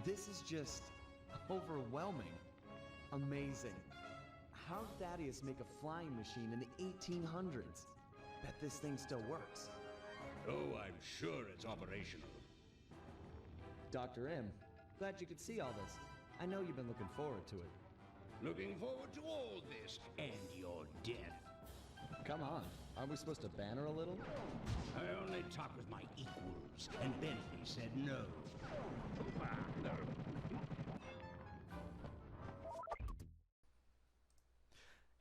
This is just overwhelming. Amazing. How did Thaddeus make a flying machine in the 1800s? Bet this thing still works. Oh, I'm sure it's operational. Dr. M, glad you could see all this. I know you've been looking forward to it. Looking forward to all this and your death. Come on, aren't we supposed to banter a little? I only talk with my equals, and Bentley said no.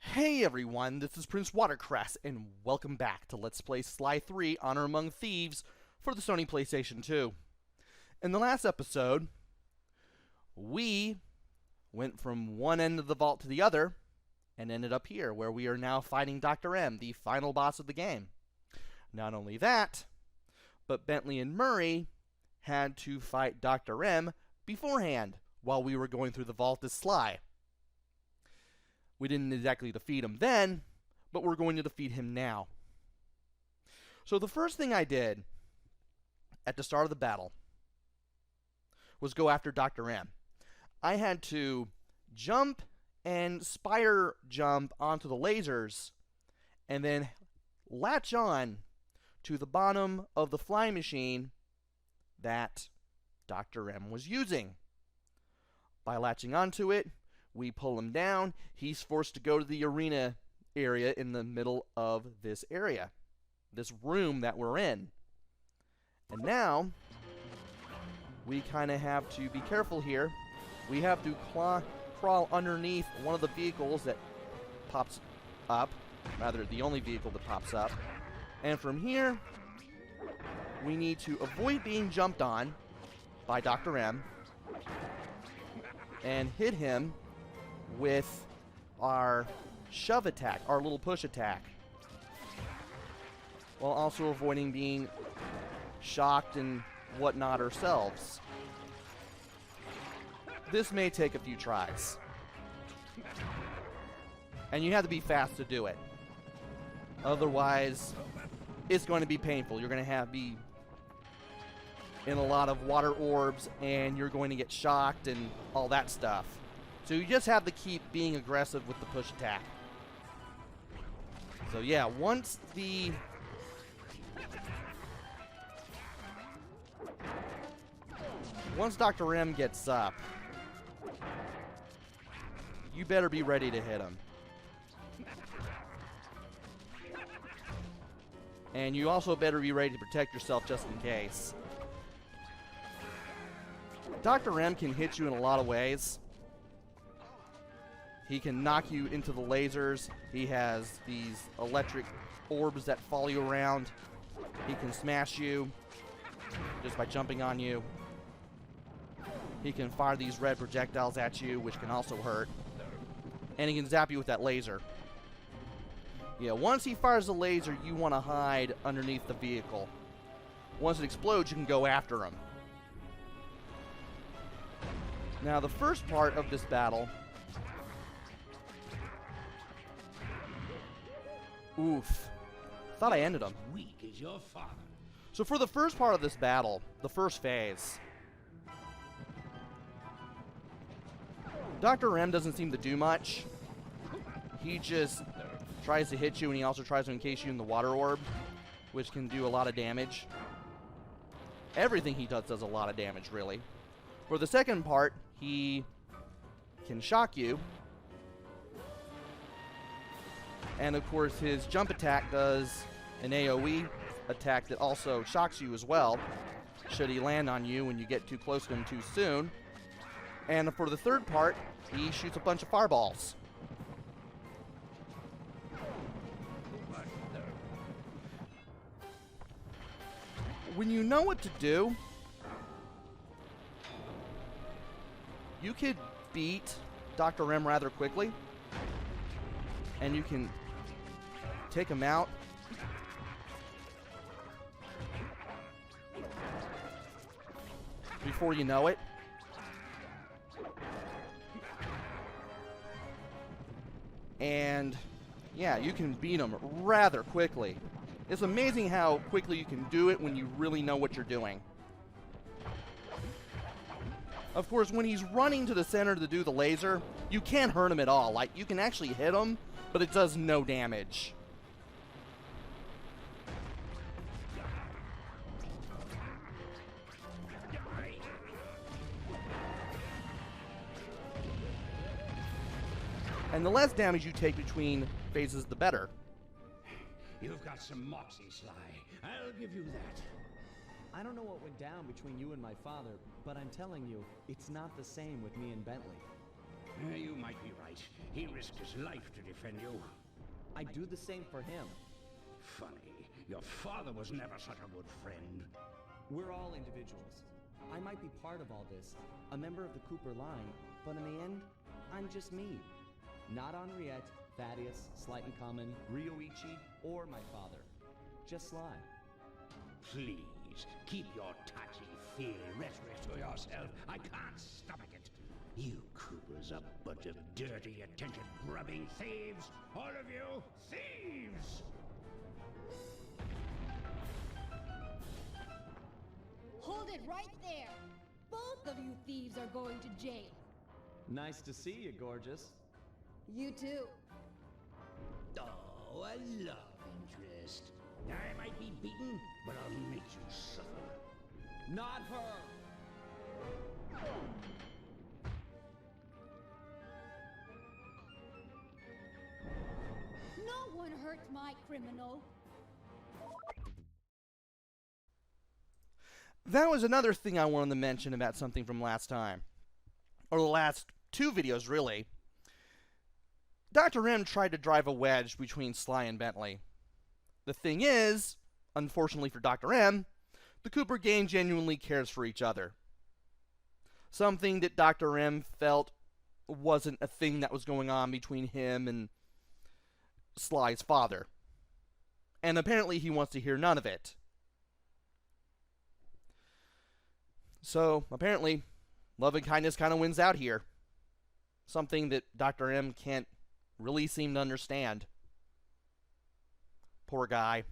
Hey everyone, this is PrinceWatercress, and welcome back to Let's Play Sly 3 Honor Among Thieves for the Sony PlayStation 2. In the last episode, we went from one end of the vault to the other, and ended up here, where we are now fighting Dr. M, the final boss of the game. Not only that, but Bentley and Murray had to fight Dr. M beforehand, while we were going through the vault as Sly. We didn't exactly defeat him then, but we're going to defeat him now. So the first thing I did at the start of the battle was go after Dr. M. I had to jump and spire jump onto the lasers and then latch on to the bottom of the flying machine that Dr. M was using. By latching onto it, we pull him down. He's forced to go to the arena area in the middle of this area, this room that we're in. And now we kind of have to be careful here. We have to crawl underneath one of the vehicles that pops up, rather the only vehicle that pops up. And from here, we need to avoid being jumped on by Dr. M and hit him with our shove attack, our little push attack, while also avoiding being shocked and whatnot ourselves. This may take a few tries, and you have to be fast to do it. Otherwise, it's going to be painful. You're going to be in a lot of water orbs, and you're going to get shocked and all that stuff. So you just have to keep being aggressive with the push attack. So yeah, once Dr. M gets up, you better be ready to hit him. And you also better be ready to protect yourself just in case. Dr. M can hit you in a lot of ways. He can knock you into the lasers. He has these electric orbs that follow you around. He can smash you just by jumping on you. He can fire these red projectiles at you, which can also hurt. And he can zap you with that laser. Yeah, once he fires the laser, you want to hide underneath the vehicle. Once it explodes, you can go after him. Now, the first part of this battle... Oof. Thought I ended him. Weak as your father. So for the first part of this battle, the first phase, Dr. M doesn't seem to do much. He just tries to hit you, and he also tries to encase you in the water orb, which can do a lot of damage. Everything he does a lot of damage, really. For the second part, he can shock you. And of course, his jump attack does an AoE attack that also shocks you as well, should he land on you when you get too close to him too soon. And for the third part, he shoots a bunch of fireballs. When you know what to do, you could beat Dr. M rather quickly, and you can take him out before you know it. And yeah, you can beat him rather quickly. It's amazing how quickly you can do it when you really know what you're doing. Of course, when he's running to the center to do the laser, you can't hurt him at all. Like, you can actually hit him, but it does no damage. And the less damage you take between phases, the better. You've got some moxie, Sly. I'll give you that. I don't know what went down between you and my father, but I'm telling you, it's not the same with me and Bentley. You might be right. He risked his life to defend you. I do the same for him. Funny. Your father was never such a good friend. We're all individuals. I might be part of all this, a member of the Cooper line, but in the end, I'm just me. Not Henriette, Thaddeus, Slight and Common, Ryoichi, or my father. Just Sly. Please, keep your touchy-feely rhetoric to yourself. I can't stomach it. You Coopers, a bunch of dirty, attention-grubbing thieves. All of you, thieves! Hold it right there! Both of you thieves are going to jail. Nice to see you, gorgeous. You too. Oh, a love interest. I might be beaten, but I'll make you suffer. Not her! No one hurt my criminal. That was another thing I wanted to mention about something from last time. Or the last two videos, really. Dr. M tried to drive a wedge between Sly and Bentley. The thing is, unfortunately for Dr. M, the Cooper gang genuinely cares for each other. Something that Dr. M felt wasn't a thing that was going on between him and Sly's father. And apparently he wants to hear none of it. So, apparently, love and kindness kind of wins out here. Something that Dr. M can't really seem to understand. Poor guy.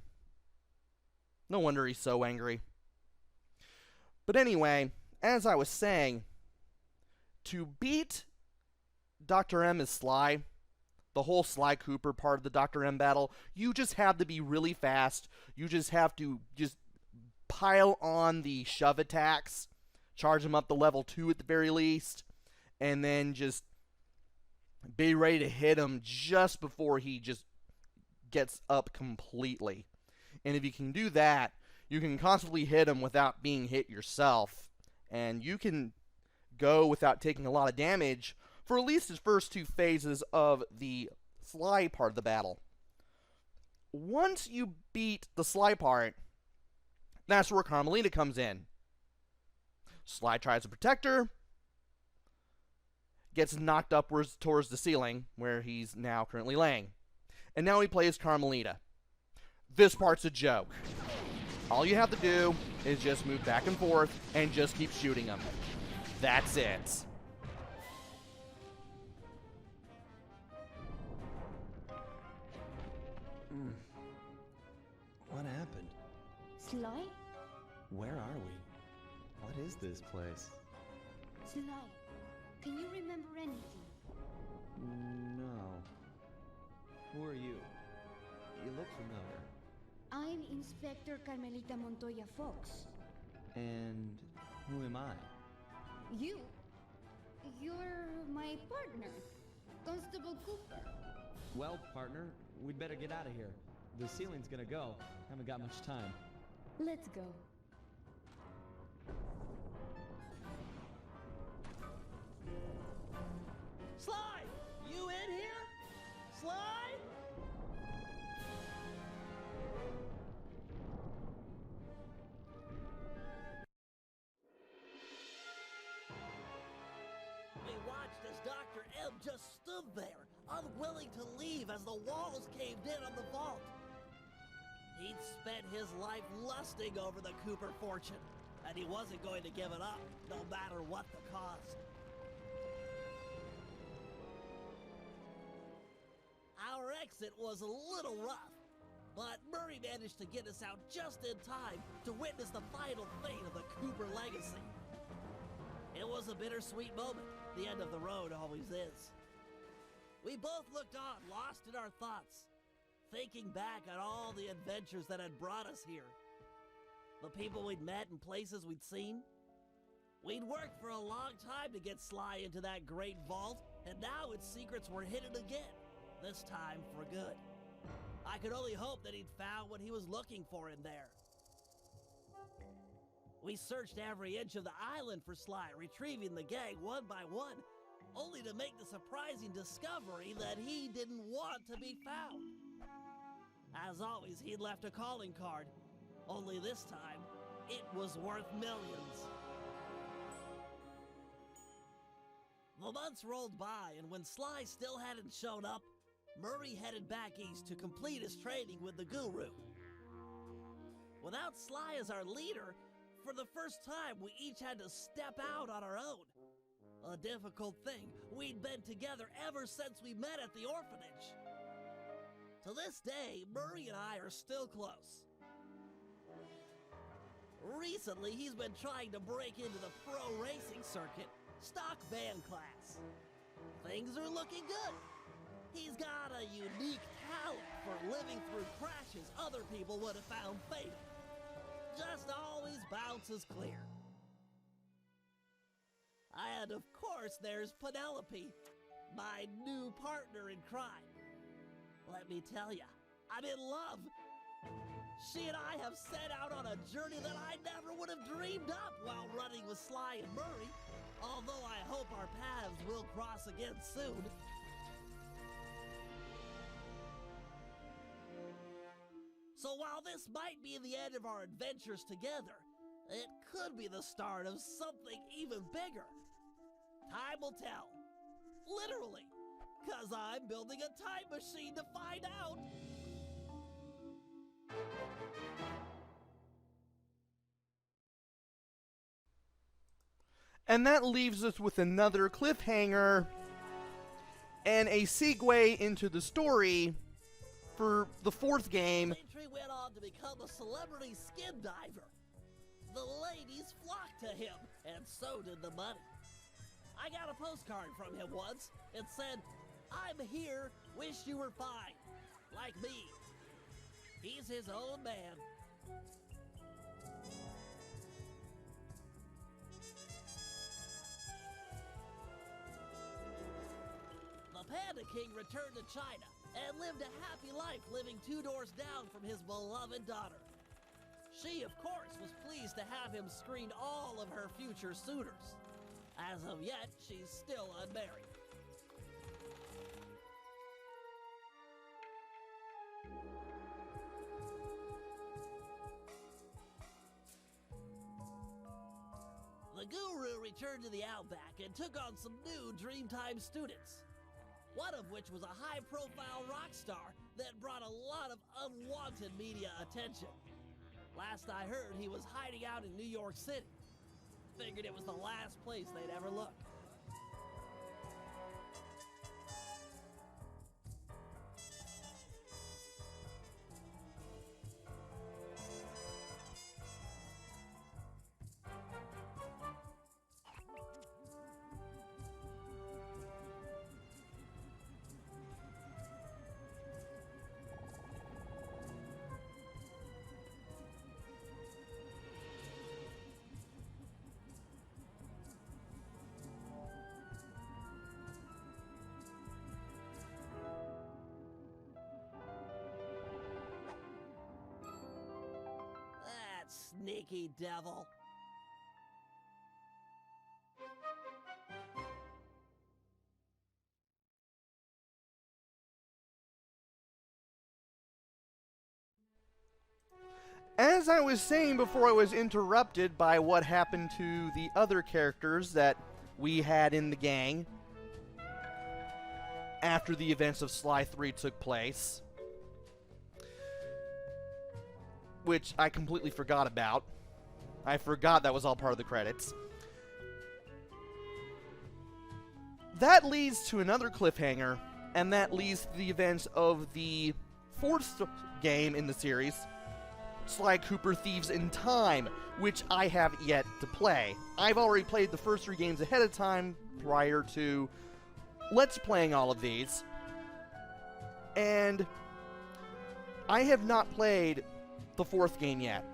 No wonder he's so angry. But anyway, as I was saying, to beat Dr. M as Sly, the whole Sly Cooper part of the Dr. M battle, you just have to be really fast. You just have to just pile on the shove attacks, charge them up to level 2 at the very least, and then just be ready to hit him just before he just gets up completely. And if you can do that, you can constantly hit him without being hit yourself. And you can go without taking a lot of damage for at least his first two phases of the Sly part of the battle. Once you beat the Sly part, that's where Carmelita comes in. Sly tries to protect her, gets knocked upwards towards the ceiling, where he's now currently laying. And now he plays Carmelita. This part's a joke. All you have to do is just move back and forth and just keep shooting him. That's it. What happened? Sly? Where are we? What is this place? Sly, can you remember anything? No. Who are you? You look familiar. I'm Inspector Carmelita Montoya Fox. And who am I? You? You're my partner, Constable Cooper. Well, partner, we'd better get out of here. The ceiling's gonna go. Haven't got much time. Let's go. Sly! You in here? Sly? We watched as Dr. M just stood there, unwilling to leave as the walls caved in on the vault. He'd spent his life lusting over the Cooper fortune, and he wasn't going to give it up, no matter what the cost. Our exit was a little rough, but Murray managed to get us out just in time to witness the final fate of the Cooper legacy. It was a bittersweet moment. The end of the road always is. We both looked on, lost in our thoughts, thinking back on all the adventures that had brought us here. The people we'd met and places we'd seen. We'd worked for a long time to get Sly into that great vault, and now its secrets were hidden again, this time for good. I could only hope that he'd found what he was looking for in there. We searched every inch of the island for Sly, retrieving the gang one by one, only to make the surprising discovery that he didn't want to be found. As always, he'd left a calling card, only this time, it was worth millions. The months rolled by, and when Sly still hadn't shown up, Murray headed back east to complete his training with the Guru. Without Sly as our leader, for the first time we each had to step out on our own. A difficult thing. We'd been together ever since we met at the orphanage. To this day, Murray and I are still close. Recently, he's been trying to break into the pro racing circuit, stock van class. Things are looking good. He's got a unique talent for living through crashes other people would have found fatal. Just always bounces clear. And of course, there's Penelope, my new partner in crime. Let me tell ya, I'm in love. She and I have set out on a journey that I never would have dreamed up while running with Sly and Murray, although I hope our paths will cross again soon. So while this might be the end of our adventures together, it could be the start of something even bigger. Time will tell. Literally. 'Cause I'm building a time machine to find out. And that leaves us with another cliffhanger and a segue into the story for the fourth game. Dimitri went on to become a celebrity skin diver. The ladies flocked to him, and so did the money. I got a postcard from him once. It said, "I'm here, wish you were fine." Like me. He's his own man. The Panda King returned to China and lived a happy life living 2 doors down from his beloved daughter. She, of course, was pleased to have him screen all of her future suitors. As of yet, she's still unmarried. The Guru returned to the Outback and took on some new Dreamtime students. One of which was a high-profile rock star that brought a lot of unwanted media attention. Last I heard, he was hiding out in New York City. Figured it was the last place they'd ever look. Sneaky devil. As I was saying before I was interrupted by what happened to the other characters that we had in the gang after the events of Sly 3 took place, which I completely forgot about. I forgot that was all part of the credits. That leads to another cliffhanger, and that leads to the events of the fourth game in the series, Sly Cooper Thieves in Time, which I have yet to play. I've already played the first 3 games ahead of time prior to Let's Playing all of these. And I have not played the 4th game yet.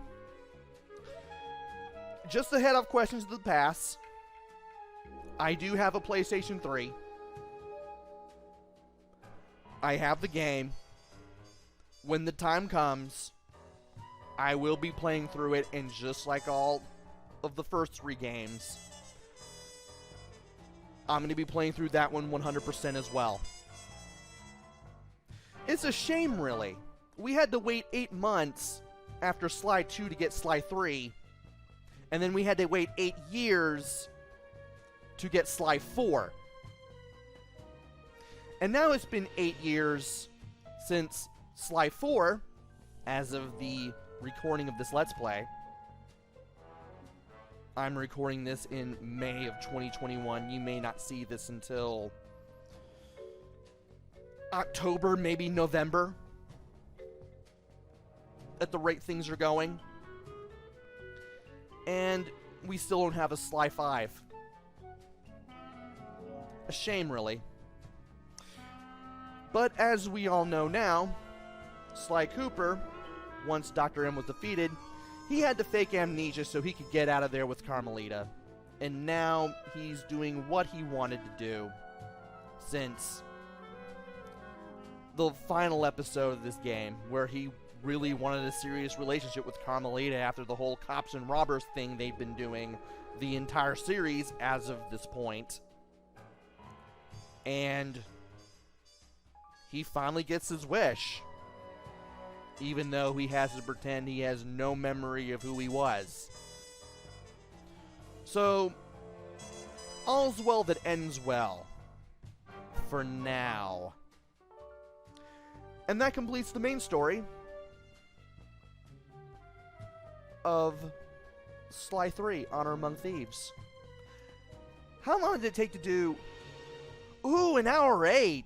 Just to head off questions of the past, I do have a PlayStation 3. I have the game. When the time comes, I will be playing through it, and just like all of the first 3 games, I'm going to be playing through that one 100% as well. It's a shame, really. We had to wait 8 months after Sly 2 to get Sly 3, and then we had to wait 8 years to get Sly 4. And now it's been 8 years since Sly 4, as of the recording of this Let's Play. I'm recording this in May of 2021. You may not see this until October, maybe November, at the rate things are going. And we still don't have a Sly 5. A shame, really. But as we all know now, Sly Cooper, once Dr. M was defeated, he had to fake amnesia so he could get out of there with Carmelita. And now he's doing what he wanted to do since the final episode of this game, where he really wanted a serious relationship with Carmelita after the whole cops and robbers thing they've been doing the entire series as of this point. And he finally gets his wish, even though he has to pretend he has no memory of who he was. So, all's well that ends well. For now. And that completes the main story of Sly 3, Honor Among Thieves. How long did it take to do? Ooh, 1 hour 8!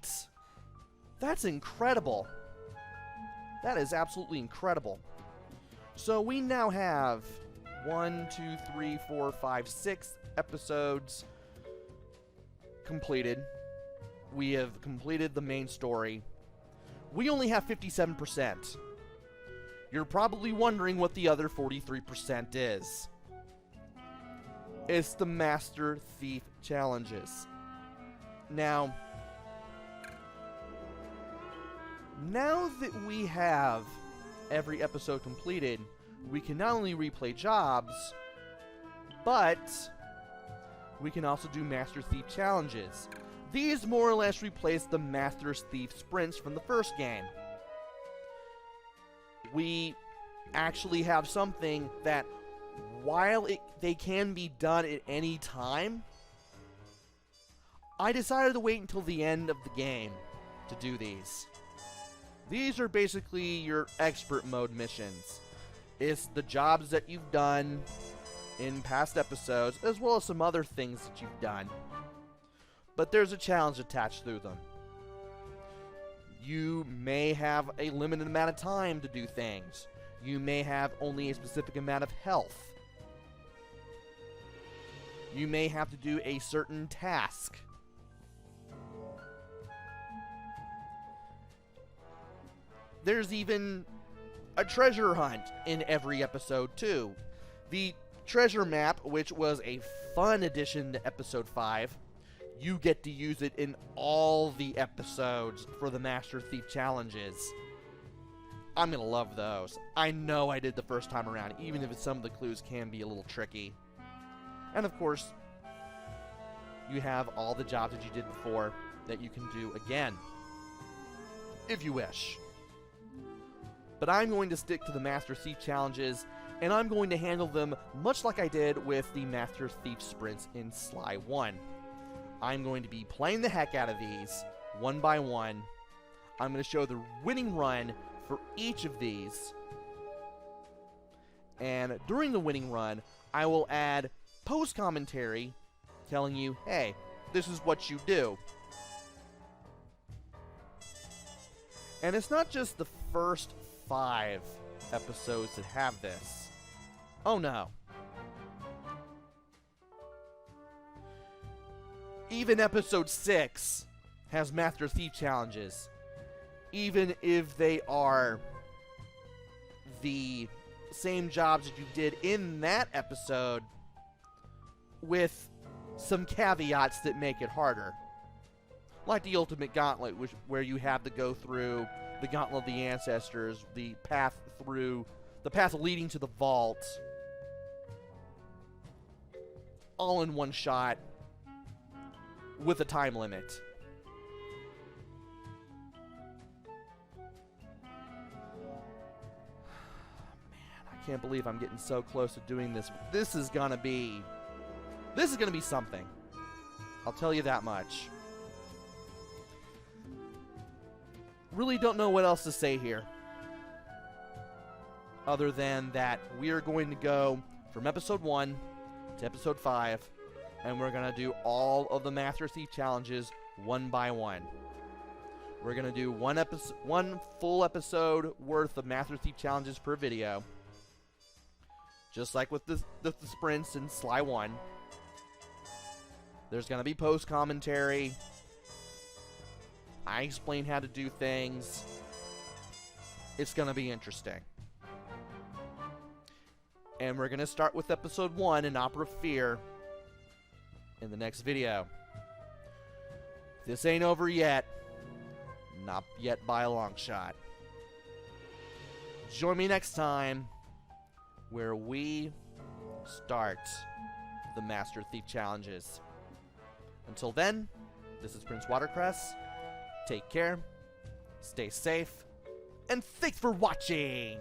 That's incredible. That is absolutely incredible. So we now have 1, 2, 3, 4, 5, 6 episodes completed. We have completed the main story. We only have 57%. You're probably wondering what the other 43% is. It's the Master Thief challenges. Now that we have every episode completed, we can not only replay jobs, but we can also do Master Thief challenges. These more or less replace the Master Thief sprints from the first game. We actually have something that, while they can be done at any time, I decided to wait until the end of the game to do these. These are basically your expert mode missions. It's the jobs that you've done in past episodes, as well as some other things that you've done. But there's a challenge attached through them. You may have a limited amount of time to do things. You may have only a specific amount of health. You may have to do a certain task. There's even a treasure hunt in every episode, too. The treasure map, which was a fun addition to episode 5, you get to use it in all the episodes for the Master Thief challenges. I'm gonna love those. I know I did the first time around, even if some of the clues can be a little tricky. And of course, you have all the jobs that you did before that you can do again, if you wish. But I'm going to stick to the Master Thief challenges, and I'm going to handle them much like I did with the Master Thief sprints in Sly 1. I'm going to be playing the heck out of these, one by one. I'm going to show the winning run for each of these. And during the winning run, I will add post-commentary telling you, hey, this is what you do. And it's not just the first 5 episodes that have this. Oh no. Even episode 6 has Master Thief challenges. Even if they are the same jobs that you did in that episode, with some caveats that make it harder. Like the Ultimate Gauntlet, where you have to go through the Gauntlet of the Ancestors, the path leading to the vault, all in one shot, with a time limit. Man, I can't believe I'm getting so close to doing this. This is gonna be something. I'll tell you that much. Really don't know what else to say here, other than that we are going to go from episode 1 to episode 5, and we're going to do all of the Master Thief challenges one by one. We're going to do one full episode worth of Master Thief challenges per video, just like with the sprints in Sly 1. There's going to be post-commentary. I explain how to do things. It's going to be interesting. And we're going to start with episode 1 in Opera of Fear in the next video. This ain't over yet. Not yet by a long shot. Join me next time where we start the Master Thief challenges. Until then, this is PrinceWatercress. Take care, stay safe, and thanks for watching!